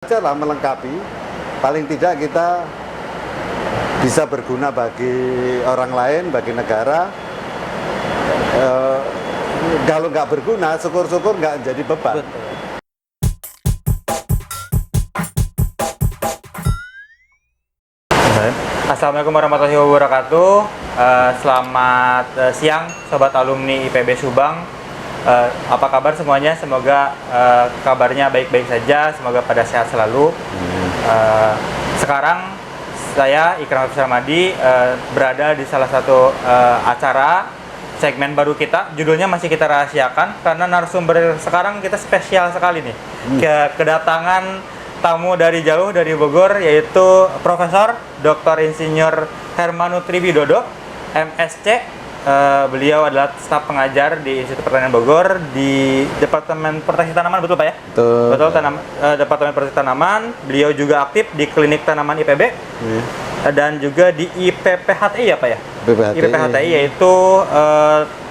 Saja lah melengkapi, paling tidak kita bisa berguna bagi orang lain, bagi negara. Kalau nggak berguna, syukur-syukur nggak jadi beban. Betul. Assalamualaikum warahmatullahi wabarakatuh. Selamat siang Sobat Alumni IPB Subang. Apa kabar semuanya? Semoga kabarnya baik-baik saja, semoga pada sehat selalu. Sekarang saya Ikram Hafiz Ramadi berada di salah satu acara segmen baru kita, judulnya masih kita rahasiakan karena narasumber sekarang kita spesial sekali nih. Kedatangan tamu dari jauh dari Bogor, yaitu Profesor Dr. Insinyur Hermanu Triwidodo, MSc. Beliau adalah staf pengajar di Institut Pertanian Bogor di Departemen Proteksi Tanaman, betul Pak ya? Betul, Departemen Proteksi Tanaman. Beliau juga aktif di Klinik Tanaman IPB dan juga di IPPHTI ya Pak ya? IPPHTI yaitu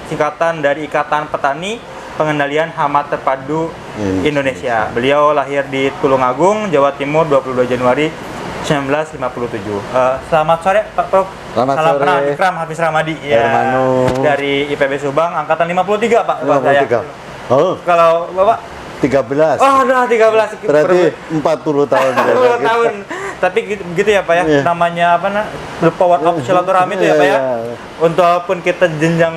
singkatan dari Ikatan Petani Pengendalian Hama Terpadu Indonesia. Beliau lahir di Tulungagung, Jawa Timur 22 Januari 1957. Selamat sore Pak Prof. Selamat Salam sore. kenal, Ikram Hafiz Ramadi ya, dari IPB Subang, angkatan 53 Pak. 53. Oh, Kalau Bapak 13. oh udah 13. Berarti 40 tahun. 40 tahun. Tapi gitu ya Pak ya, namanya apa the power of silaturahmi itu ya Pak ya. Walaupun kita jenjang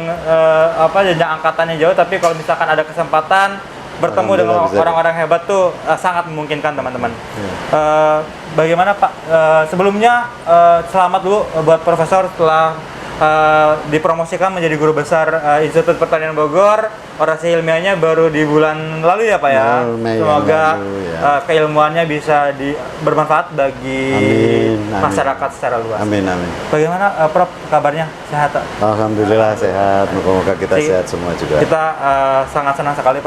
jenjang angkatannya jauh, tapi kalau misalkan ada kesempatan bertemu dengan orang-orang hebat tuh sangat memungkinkan teman-teman. Bagaimana Pak? Sebelumnya selamat dulu buat Profesor setelah dipromosikan menjadi guru besar Institut Pertanian Bogor. Orasi ilmiahnya baru di bulan lalu ya Pak ya. Semoga keilmuannya bisa bermanfaat bagi masyarakat secara luas. Amin, amin. Bagaimana Prof kabarnya? Sehat? Alhamdulillah sehat. Moga-moga kita sehat semua juga. Kita sangat senang sekali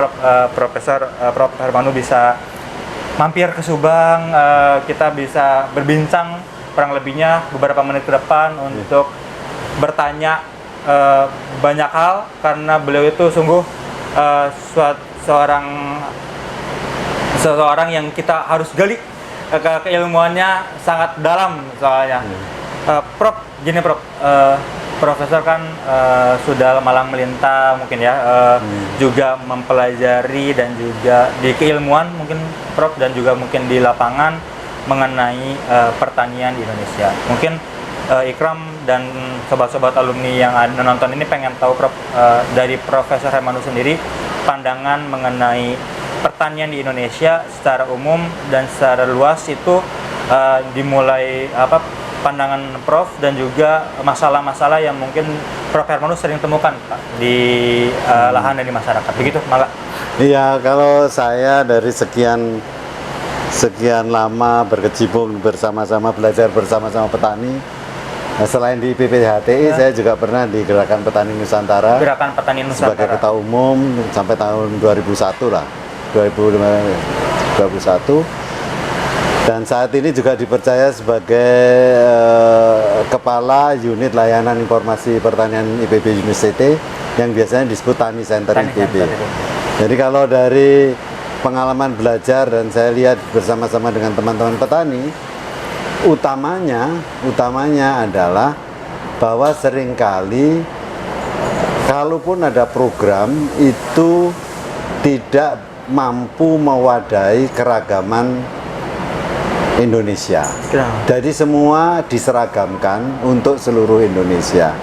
Profesor Prof Hermanu bisa mampir ke Subang. Kita bisa berbincang kurang lebihnya beberapa menit ke depan untuk bertanya banyak hal, karena beliau itu sungguh seseorang yang kita harus gali keilmuannya sangat dalam soalnya. Prof, gini Prof, Profesor kan sudah malang melintang mungkin ya, juga mempelajari dan juga di keilmuan mungkin Prof, dan juga mungkin di lapangan mengenai pertanian di Indonesia. Mungkin Ikram dan sobat-sobat alumni yang nonton ini pengen tahu Prof, dari Profesor Hermanu sendiri pandangan mengenai pertanian di Indonesia secara umum dan secara luas itu, dimulai pandangan Prof dan juga masalah-masalah yang mungkin Prof Hermanu sering temukan Pak di lahan dan di masyarakat. Begitu malah. Iya, kalau saya dari sekian lama berkecimpung bersama-sama, belajar bersama-sama petani. Nah, selain di PPHTI, saya juga pernah di Gerakan Petani Nusantara. Gerakan Petani Nusantara. Sebagai ketua umum sampai tahun 2001 lah, 2021. Dan saat ini juga dipercaya sebagai Kepala Unit Layanan Informasi Pertanian IPB University yang biasanya disebut Tani Center IPB. Jadi kalau dari pengalaman belajar dan saya lihat bersama-sama dengan teman-teman petani, utamanya adalah bahwa seringkali kalaupun ada program itu tidak mampu mewadahi keragaman Indonesia. Jadi semua diseragamkan untuk seluruh Indonesia.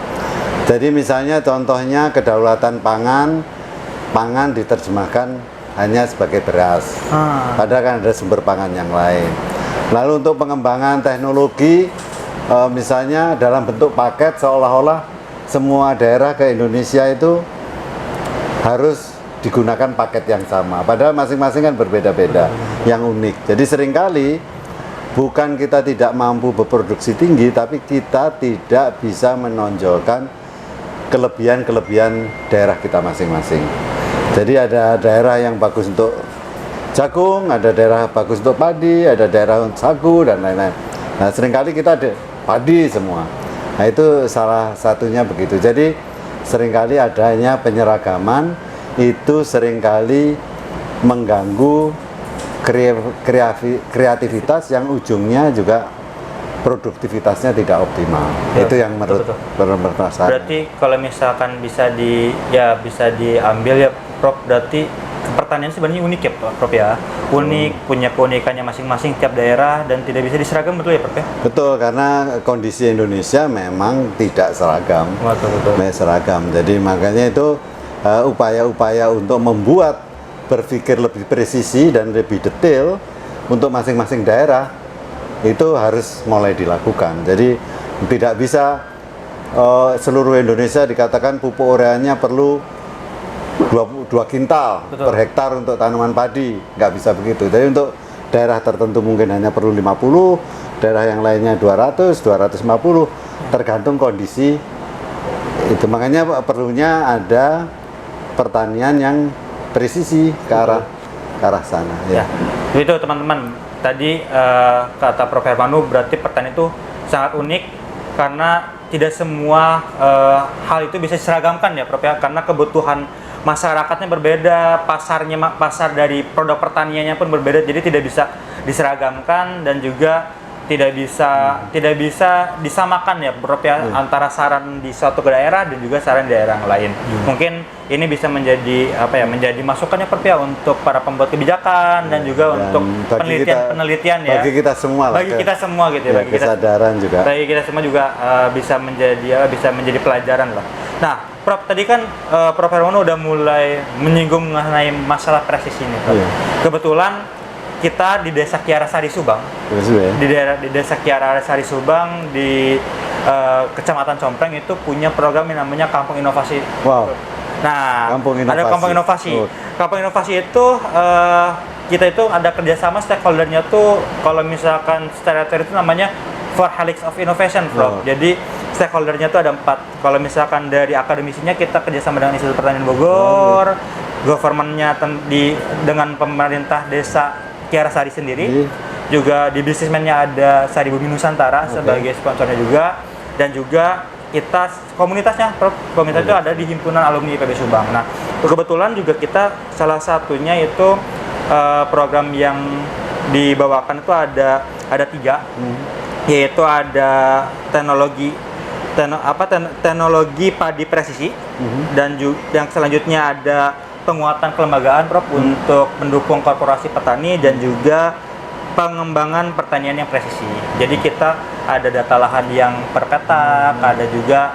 Jadi misalnya contohnya kedaulatan pangan diterjemahkan hanya sebagai beras. Padahal kan ada sumber pangan yang lain. Lalu untuk pengembangan teknologi, misalnya dalam bentuk paket, seolah-olah semua daerah ke Indonesia itu harus digunakan paket yang sama. Padahal masing-masing kan berbeda-beda, yang unik. Jadi seringkali bukan kita tidak mampu berproduksi tinggi, tapi kita tidak bisa menonjolkan kelebihan-kelebihan daerah kita masing-masing. Jadi ada daerah yang bagus untuk jagung, ada daerah bagus untuk padi, ada daerah untuk sagu dan lain-lain. Nah, seringkali kita ada padi semua. Nah, itu salah satunya begitu. Jadi seringkali adanya penyeragaman itu seringkali mengganggu kreativitas yang ujungnya juga produktivitasnya tidak optimal. Ya, Itu yang menurut saya. Berarti kalau misalkan bisa diambil ya Prof, berarti pertanian sebenarnya unik ya Prof ya. Unik, punya keunikannya masing-masing tiap daerah dan tidak bisa diseragam, betul ya Prof ya? Betul, karena kondisi Indonesia memang tidak seragam. Betul. Seragam. Jadi makanya itu upaya-upaya untuk membuat berpikir lebih presisi dan lebih detail untuk masing-masing daerah itu harus mulai dilakukan. Jadi tidak bisa seluruh Indonesia dikatakan pupuk ureanya perlu 2 kintal per hektar untuk tanaman padi, nggak bisa begitu. Jadi untuk daerah tertentu mungkin hanya perlu 50, daerah yang lainnya 200, 250, tergantung kondisi itu. Makanya perlunya ada pertanian yang presisi ke arah sana. Ya, itu teman-teman. Tadi kata Prof Hermanu, berarti pertanian itu sangat unik karena tidak semua hal itu bisa diseragamkan ya Prof ya, karena kebutuhan masyarakatnya berbeda, pasar dari produk pertaniannya pun berbeda, jadi tidak bisa diseragamkan dan juga tidak bisa disamakan ya Prof ya, antara saran di suatu daerah dan juga saran di daerah yang lain. Mungkin ini bisa menjadi menjadi masukannya Prof ya untuk para pembuat kebijakan dan juga untuk penelitian ya. Bagi kita semua lah. Bagi kita semua gitu ya. Kesadaran juga. Bagi kita semua juga bisa menjadi pelajaran lah. Nah, Prof tadi kan Prof Hermano udah mulai menyinggung mengenai masalah presisi ini. Kebetulan kita di Desa Kiara Sari Subang, di Desa Kiara Sari Subang di Kecamatan Compreng itu punya program yang namanya Kampung Inovasi. Wow. Nah, ada Kampung Inovasi. Kampung Inovasi itu kita itu ada kerjasama stakeholdernya tuh, kalau misalkan secara teori itu namanya Four Helix of Innovation, Prof. Jadi stakeholdernya tuh ada 4. Kalau misalkan dari akademisinya kita kerjasama dengan Institut Pertanian Bogor, governmentnya dengan pemerintah desa Kiara Sari sendiri, juga di bisnismennya ada Sari Bumi Nusantara sebagai sponsornya juga, dan juga kita komunitasnya, komunitas itu ada di Himpunan Alumni IPB Subang. Nah, kebetulan juga kita salah satunya itu program yang dibawakan itu ada 3, yaitu ada teknologi padi presisi, dan yang selanjutnya ada penguatan kelembagaan Prof untuk mendukung korporasi petani dan juga pengembangan pertanian yang presisi. Jadi kita ada data lahan yang per petak, ada juga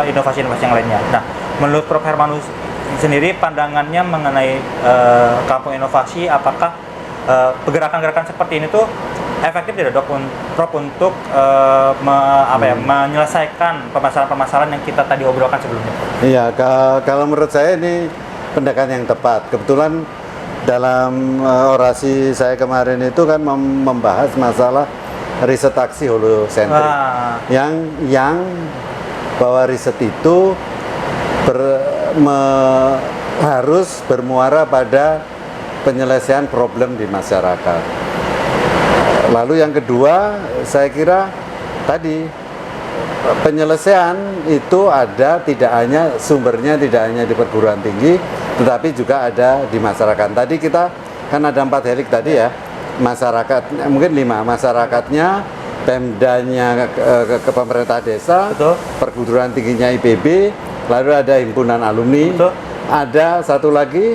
inovasi-inovasi yang lainnya. Nah, menurut Prof Hermanu sendiri pandangannya mengenai kampung inovasi, apakah pergerakan-gerakan seperti ini tuh efektif tidak Dok Prof untuk menyelesaikan permasalahan-permasalahan yang kita tadi obrolkan sebelumnya? Iya, kalau menurut saya ini pendekatan yang tepat. Kebetulan dalam orasi saya kemarin itu kan membahas masalah riset aksi holosentrik, yang bahwa riset itu harus bermuara pada penyelesaian problem di masyarakat. Lalu yang kedua, saya kira tadi penyelesaian itu sumbernya tidak hanya di perguruan tinggi, tetapi juga ada di masyarakat. Tadi kita kan ada 4 helik tadi ya, masyarakat mungkin 5, masyarakatnya, Pemdanya ke pemerintah desa, perguruan tingginya IPB, lalu ada himpunan alumni, ada satu lagi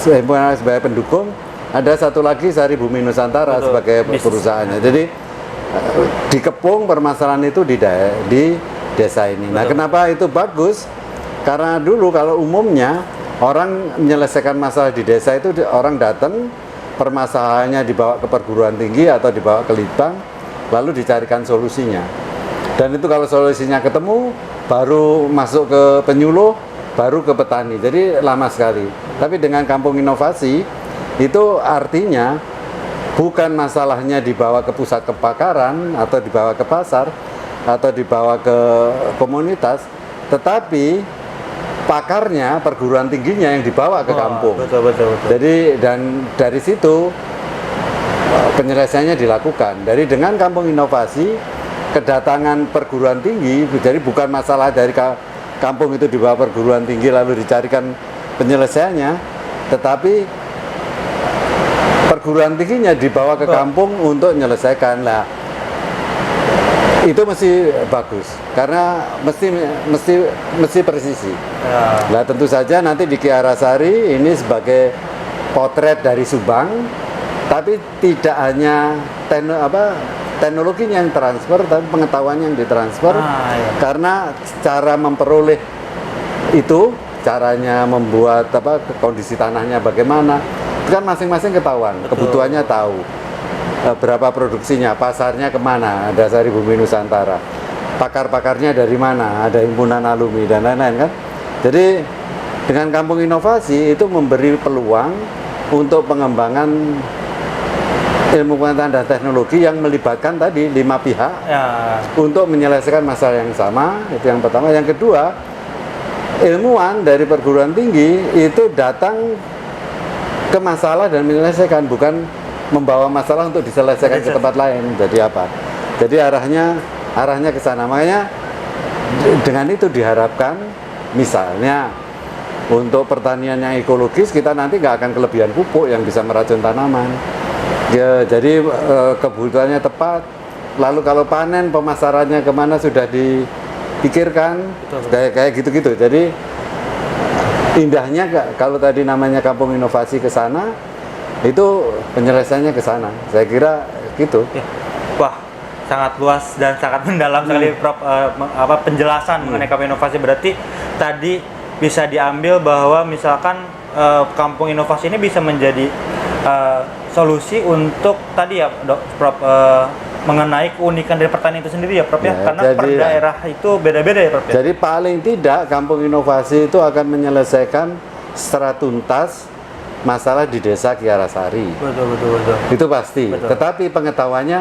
himpunan sebagai pendukung, ada satu lagi Sari Bumi Nusantara sebagai perusahaannya. Jadi dikepung permasalahan itu di desa ini. Nah, kenapa itu bagus? Karena dulu kalau umumnya orang menyelesaikan masalah di desa itu orang datang, permasalahannya dibawa ke perguruan tinggi atau dibawa ke Litbang, lalu dicarikan solusinya. Dan itu kalau solusinya ketemu, baru masuk ke penyuluh, baru ke petani. Jadi lama sekali. Tapi dengan kampung inovasi, itu artinya bukan masalahnya dibawa ke pusat kepakaran atau dibawa ke pasar atau dibawa ke komunitas, tetapi pakarnya, perguruan tingginya yang dibawa ke kampung. Betul. Jadi dan dari situ penyelesaiannya dilakukan. Dari dengan kampung inovasi, kedatangan perguruan tinggi, jadi bukan masalah dari kampung itu dibawa perguruan tinggi lalu dicarikan penyelesaiannya, tetapi perguruan tingginya dibawa ke kampung untuk menyelesaikan lah. Itu mesti bagus karena mesti presisi. Nah tentu saja nanti di Ki Arasari ini sebagai potret dari Subang, tapi tidak hanya teknologinya yang transfer, tapi pengetahuannya yang ditransfer. Karena cara memperoleh itu, caranya membuat kondisi tanahnya bagaimana, itu kan masing-masing ketahuan. Betul. Kebutuhannya tahu. Berapa produksinya, pasarnya kemana, ada Sari Bumi Nusantara, pakar-pakarnya dari mana, ada himpunan alumni dan lain-lain kan. Jadi dengan Kampung Inovasi itu memberi peluang untuk pengembangan ilmu pengetahuan dan teknologi yang melibatkan tadi 5 pihak untuk menyelesaikan masalah yang sama. Itu yang pertama. Yang kedua, ilmuwan dari perguruan tinggi itu datang ke masalah dan menyelesaikan, bukan membawa masalah untuk diselesaikan ke tempat lain. Jadi apa? Jadi arahnya ke sana. Makanya dengan itu diharapkan misalnya untuk pertanian yang ekologis kita nanti nggak akan kelebihan pupuk yang bisa meracun tanaman. Ya, jadi kebutuhannya tepat. Lalu kalau panen pemasarannya kemana sudah dipikirkan. Kayak gitu-gitu. Jadi indahnya kalau tadi namanya Kampung Inovasi ke sana, itu penyelesaiannya ke sana. Saya kira gitu. Wah, sangat luas dan sangat mendalam sekali Prof, penjelasan mengenai Kampung Inovasi. Berarti tadi bisa diambil bahwa misalkan Kampung Inovasi ini bisa menjadi solusi untuk tadi ya Prof, mengenai keunikan dari pertanian itu sendiri ya Prof ya, karena per daerah itu beda-beda ya Prof ya. Jadi paling tidak Kampung Inovasi itu akan menyelesaikan secara tuntas masalah di desa Ki Arasari. Betul. Itu pasti. Betul. Tetapi pengetahuannya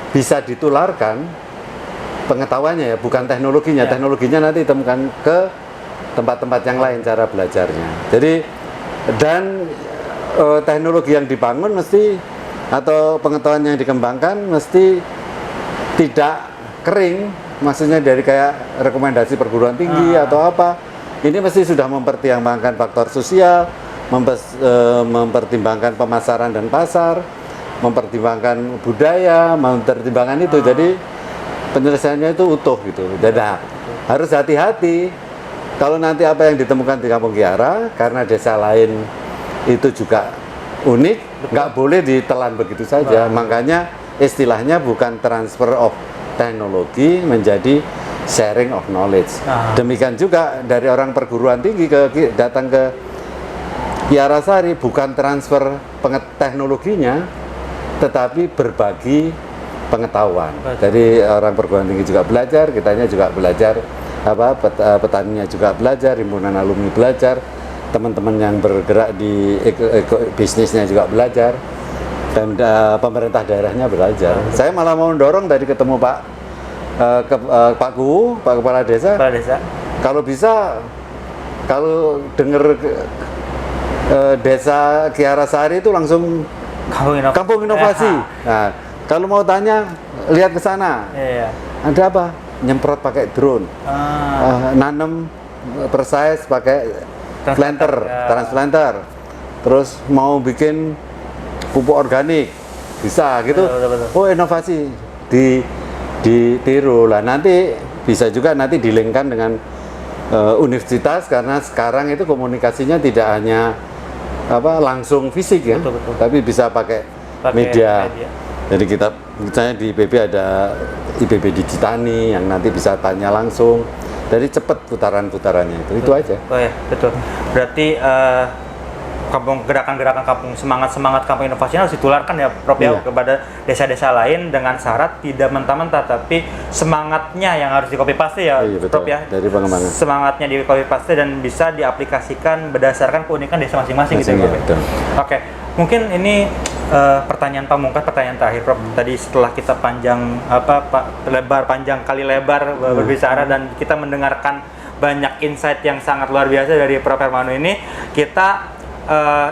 bisa ditularkan, pengetahuannya ya, bukan teknologinya. Ya. Teknologinya nanti ditemukan ke tempat-tempat yang lain cara belajarnya. Jadi dan teknologi yang dibangun mesti atau pengetahuan yang dikembangkan mesti tidak kering. Maksudnya dari kayak rekomendasi perguruan tinggi atau apa. Ini mesti sudah mempertimbangkan faktor sosial, mempertimbangkan pemasaran dan pasar, mempertimbangkan budaya, mempertimbangkan itu. Jadi penyelesaiannya itu utuh gitu. Jadi harus hati-hati kalau nanti apa yang ditemukan di Kampung Kiara karena desa lain itu juga unik, nggak boleh ditelan begitu saja. Makanya istilahnya bukan transfer of teknologi menjadi sharing of knowledge. Demikian juga dari orang perguruan tinggi datang ke Ki Arasari bukan transfer teknologinya, tetapi berbagi pengetahuan. Jadi orang perguruan tinggi juga belajar, kitanya juga belajar, petaninya juga belajar, himpunan alumni belajar, teman-teman yang bergerak di bisnisnya juga belajar, dan pemerintah daerahnya belajar. Saya malah mau mendorong dari ketemu Pak Kepala Desa. Kalau bisa, kalau dengar desa Ki Arasari itu langsung Kampung Inovasi. Nah, kalau mau tanya, lihat ke sana. Ada apa? Nyemprot pakai drone, nanam persize pakai transplanter. Terus mau bikin pupuk organik, bisa gitu. Oh, inovasi ditiru lah. Nanti bisa juga nanti dilengkan dengan universitas karena sekarang itu komunikasinya tidak hanya langsung fisik ya, tapi bisa pakai media. Jadi kita misalnya di IPB ada IPB Digitani yang nanti bisa tanya langsung. Jadi cepat putaran-putarannya itu aja. Oh ya, betul. Berarti gerakan-gerakan kampung semangat Kampung Inovasi harus ditularkan ya Prof ya kepada desa-desa lain dengan syarat tidak mentah-mentah, tapi semangatnya yang harus di copy paste ya Prof ya. Dari pengembangan. Semangatnya di copy paste dan bisa diaplikasikan berdasarkan keunikan desa masing-masing gitu ya Prof. Oke, mungkin ini pertanyaan pamungkas, pertanyaan terakhir Prof. Tadi setelah kita panjang panjang kali lebar berbicara dan kita mendengarkan banyak insight yang sangat luar biasa dari Prof Hermano ini, kita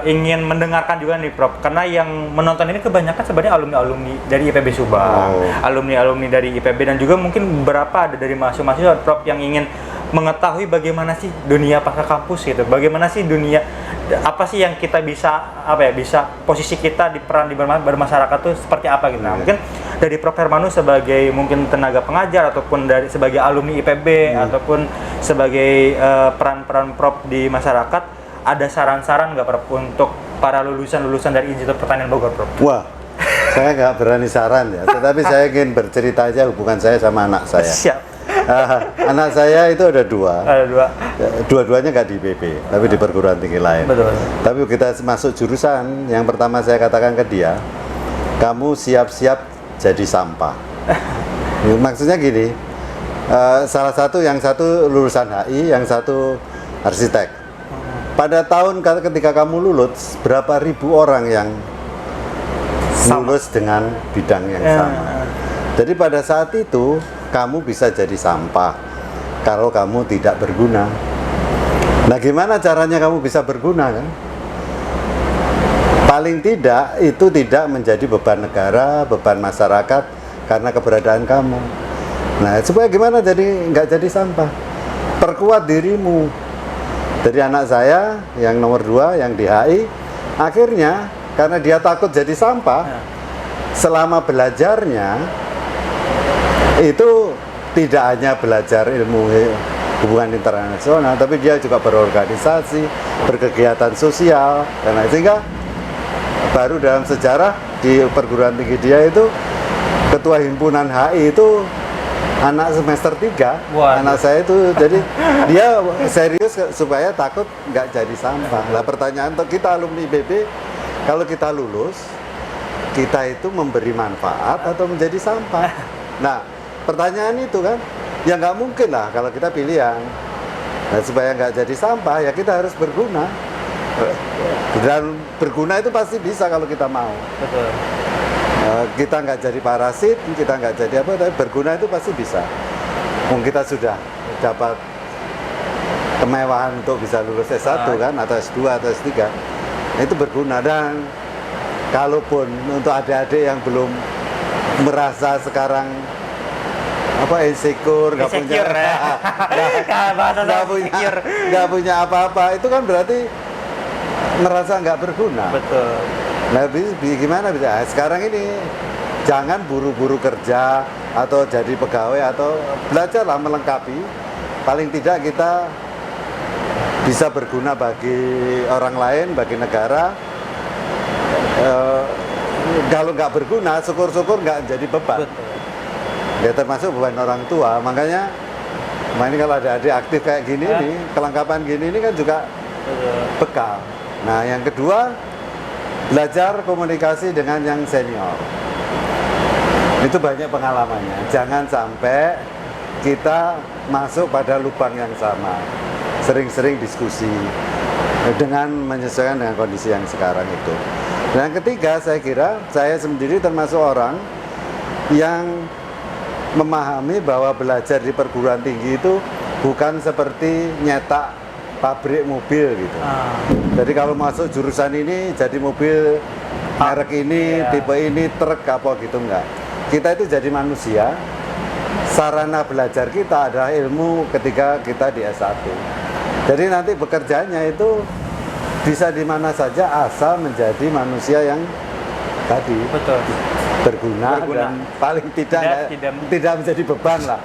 ingin mendengarkan juga nih Prof, karena yang menonton ini kebanyakan sebenarnya alumni-alumni dari IPB Subang, alumni-alumni dari IPB, dan juga mungkin beberapa ada dari mahasiswa Prof yang ingin mengetahui bagaimana sih dunia pasca kampus gitu, bagaimana sih dunia apa sih yang kita bisa bisa posisi kita di peran di bermasyarakat tuh seperti apa gitu. Nah, mungkin dari Prof Hermanu sebagai mungkin tenaga pengajar ataupun dari sebagai alumni IPB ataupun sebagai peran-peran Prof di masyarakat, ada saran-saran nggak Prof untuk para lulusan dari Institut Pertanian Bogor, Prof? Wah, saya nggak berani saran ya, tetapi saya ingin bercerita aja hubungan saya sama anak saya. Siap. Anak saya itu ada dua. Ada dua. Dua-duanya nggak di IPB, tapi di perguruan tinggi lain. Betul. Tapi kita masuk jurusan, yang pertama saya katakan ke dia, kamu siap-siap jadi sampah. Maksudnya gini, salah satu, yang satu lulusan HI, yang satu arsitek. Pada tahun ketika kamu lulus, berapa ribu orang yang lulus dengan bidang yang sama. Jadi pada saat itu kamu bisa jadi sampah kalau kamu tidak berguna. Nah, gimana caranya kamu bisa berguna kan? Paling tidak itu tidak menjadi beban negara, beban masyarakat karena keberadaan kamu. Nah, supaya gimana jadi nggak jadi sampah? Perkuat dirimu. Jadi anak saya yang nomor 2 yang di HI, akhirnya karena dia takut jadi sampah, selama belajarnya itu tidak hanya belajar ilmu hubungan internasional, tapi dia juga berorganisasi, berkegiatan sosial, dan lain, sehingga baru dalam sejarah di perguruan tinggi dia itu ketua himpunan HI itu anak semester 3. Wah. Anak saya itu, jadi dia serius supaya takut nggak jadi sampah. Nah, pertanyaan untuk kita alumni IPB, kalau kita lulus, kita itu memberi manfaat atau menjadi sampah? Nah, pertanyaan itu kan, ya nggak mungkin lah kalau kita pilih yang, nah, supaya nggak jadi sampah ya kita harus berguna. Dan berguna itu pasti bisa kalau kita mau. Betul. Kita nggak jadi parasit, kita nggak jadi apa, tapi berguna itu pasti bisa. Mungkin kita sudah dapat kemewahan untuk bisa lulus S1 kan, atau S2 atau S3, nah, itu berguna. Dan kalaupun untuk adik-adik yang belum merasa sekarang insecure, nggak punya nggak punya apa-apa, itu kan berarti merasa nggak berguna. Betul. Nah, gimana bisa? Sekarang ini jangan buru-buru kerja atau jadi pegawai, atau belajarlah melengkapi. Paling tidak kita bisa berguna bagi orang lain, bagi negara. Kalau nggak berguna, syukur-syukur nggak jadi beban. Betul. Ya, termasuk beban orang tua. Makanya ini kalau ada adik aktif kayak gini nih, kelengkapan gini ini kan juga bekal. Nah, yang kedua, belajar komunikasi dengan yang senior. Itu banyak pengalamannya. Jangan sampai kita masuk pada lubang yang sama. Sering-sering diskusi dengan menyesuaikan dengan kondisi yang sekarang itu. Dan yang ketiga, saya kira saya sendiri termasuk orang yang memahami bahwa belajar di perguruan tinggi itu bukan seperti nyetak pabrik mobil gitu. Jadi kalau masuk jurusan ini jadi mobil merek ini, tipe ini, truk apa gitu, enggak. Kita itu jadi manusia. Sarana belajar kita adalah ilmu ketika kita di S1. Jadi nanti bekerjanya itu bisa di mana saja asal menjadi manusia yang tadi. Betul. Berguna dan paling tidak menjadi beban lah.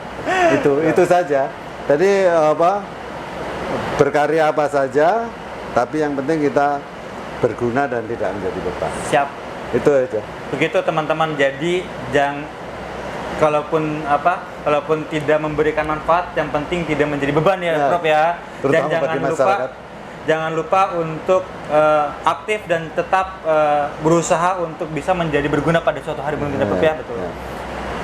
Itu saja. Jadi berkarya apa saja, tapi yang penting kita berguna dan tidak menjadi beban. Siap. Itu aja. Begitu teman-teman. Jadi kalaupun tidak memberikan manfaat, yang penting tidak menjadi beban ya, Prof ya. Dan jangan lupa untuk aktif dan tetap berusaha untuk bisa menjadi berguna pada suatu hari kita, Prof ya. Betul.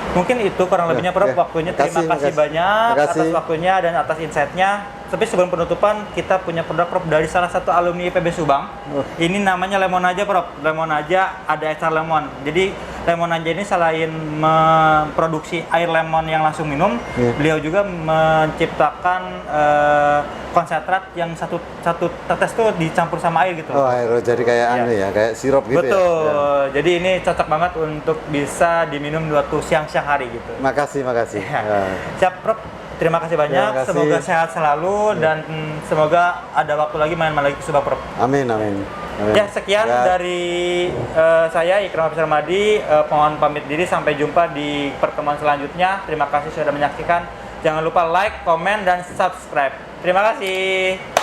Mungkin itu kurang lebihnya, Prof, waktunya. Terima kasih banyak atas waktunya dan atas insight-nya. Tapi sebelum penutupan, kita punya produk, Prof, dari salah satu alumni IPB Subang. Ini namanya Lemon Aja, Prof. Lemon Aja ada extra lemon. Jadi Lemon Aja ini selain memproduksi air lemon yang langsung minum, beliau juga menciptakan konsentrat yang satu tetes tuh dicampur sama air gitu. Oh, air jadi kayak kayak sirup gitu. Betul. Ya. Jadi ini cocok banget untuk bisa diminum waktu siang-siang hari gitu. Makasih. Siap, Prof. Terima kasih banyak. Terima kasih. Semoga sehat selalu dan semoga ada waktu lagi main-main lagi ke Subak Prof. Amin, amin. Amin. Ya, sekian Ya. dari saya Ikram Afisar Madi. Mohon pamit diri, sampai jumpa di pertemuan selanjutnya. Terima kasih sudah menyaksikan. Jangan lupa like, komen, dan subscribe. Terima kasih.